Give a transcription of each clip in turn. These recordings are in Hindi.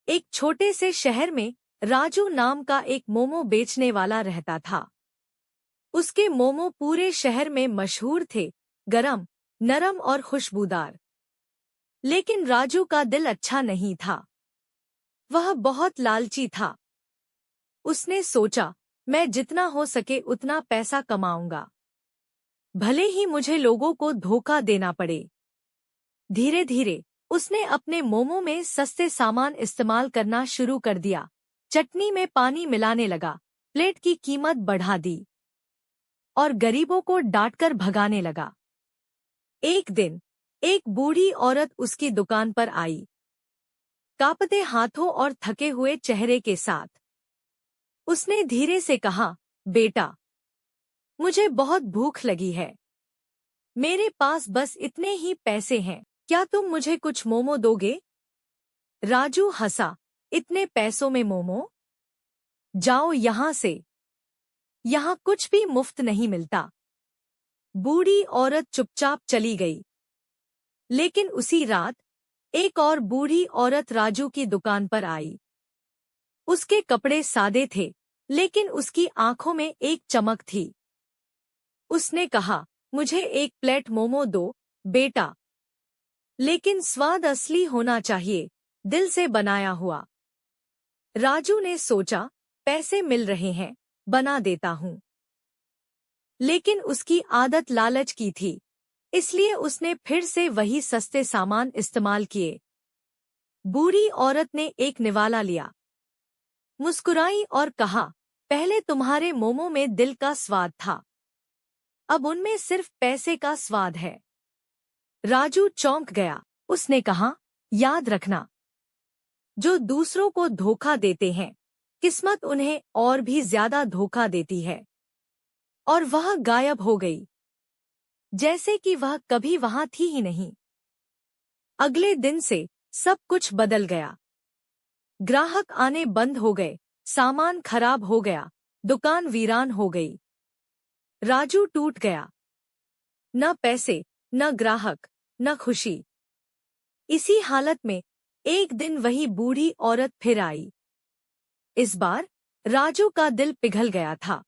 एक छोटे से शहर में राजू नाम का एक मोमो बेचने वाला रहता था। उसके मोमो पूरे शहर में मशहूर थे, गरम, नरम और खुशबूदार। लेकिन राजू का दिल अच्छा नहीं था। वह बहुत लालची था। उसने सोचा, मैं जितना हो सके उतना पैसा कमाऊंगा, भले ही मुझे लोगों को धोखा देना पड़े। धीरे धीरे उसने अपने मोमो में सस्ते सामान इस्तेमाल करना शुरू कर दिया। चटनी में पानी मिलाने लगा, प्लेट की कीमत बढ़ा दी और गरीबों को डांटकर भगाने लगा। एक दिन एक बूढ़ी औरत उसकी दुकान पर आई, कांपते हाथों और थके हुए चेहरे के साथ। उसने धीरे से कहा, बेटा, मुझे बहुत भूख लगी है। मेरे पास बस इतने ही पैसे हैं, क्या तुम मुझे कुछ मोमो दोगे? राजू हंसा, इतने पैसों में मोमो? जाओ यहाँ से, यहाँ कुछ भी मुफ्त नहीं मिलता। बूढ़ी औरत चुपचाप चली गई। लेकिन उसी रात एक और बूढ़ी औरत राजू की दुकान पर आई। उसके कपड़े सादे थे, लेकिन उसकी आंखों में एक चमक थी। उसने कहा, मुझे एक प्लेट मोमो दो, बेटा, लेकिन स्वाद असली होना चाहिए, दिल से बनाया हुआ। राजू ने सोचा, पैसे मिल रहे हैं, बना देता हूँ। लेकिन उसकी आदत लालच की थी, इसलिए उसने फिर से वही सस्ते सामान इस्तेमाल किए। बूढ़ी औरत ने एक निवाला लिया, मुस्कुराई और कहा, पहले तुम्हारे मोमो में दिल का स्वाद था, अब उनमें सिर्फ पैसे का स्वाद है। राजू चौंक गया। उसने कहा, याद रखना, जो दूसरों को धोखा देते हैं, किस्मत उन्हें और भी ज्यादा धोखा देती है। और वह गायब हो गई, जैसे कि वह कभी वहां थी ही नहीं। अगले दिन से सब कुछ बदल गया। ग्राहक आने बंद हो गए, सामान खराब हो गया, दुकान वीरान हो गई। राजू टूट गया। न पैसे, न ग्राहक, न खुशी। इसी हालत में एक दिन वही बूढ़ी औरत फिर आई। इस बार राजू का दिल पिघल गया था।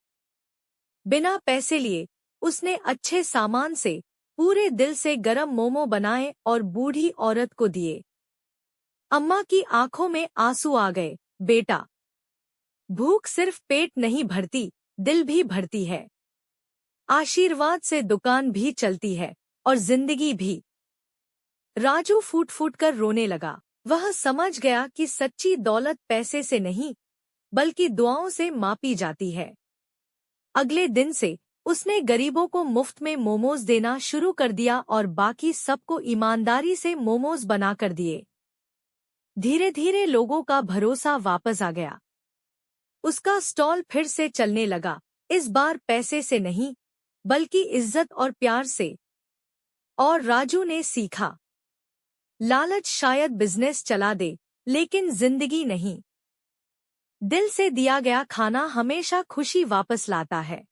बिना पैसे लिए उसने अच्छे सामान से पूरे दिल से गरम मोमो बनाए और बूढ़ी औरत को दिए। अम्मा की आंखों में आंसू आ गए, बेटा, भूख सिर्फ पेट नहीं भरती, दिल भी भरती है। आशीर्वाद से दुकान भी चलती है और जिंदगी भी। राजू फूट फूट कर रोने लगा। वह समझ गया कि सच्ची दौलत पैसे से नहीं, बल्कि दुआओं से मापी जाती है। अगले दिन से उसने गरीबों को मुफ्त में मोमोज देना शुरू कर दिया और बाकी सबको ईमानदारी से मोमोज बना कर दिए। धीरे धीरे लोगों का भरोसा वापस आ गया। उसका स्टॉल फिर से चलने लगा, इस बार पैसे से नहीं, बल्कि इज्जत और प्यार से। और राजू ने सीखा, लालच शायद बिजनेस चला दे, लेकिन जिंदगी नहीं। दिल से दिया गया खाना हमेशा खुशी वापस लाता है।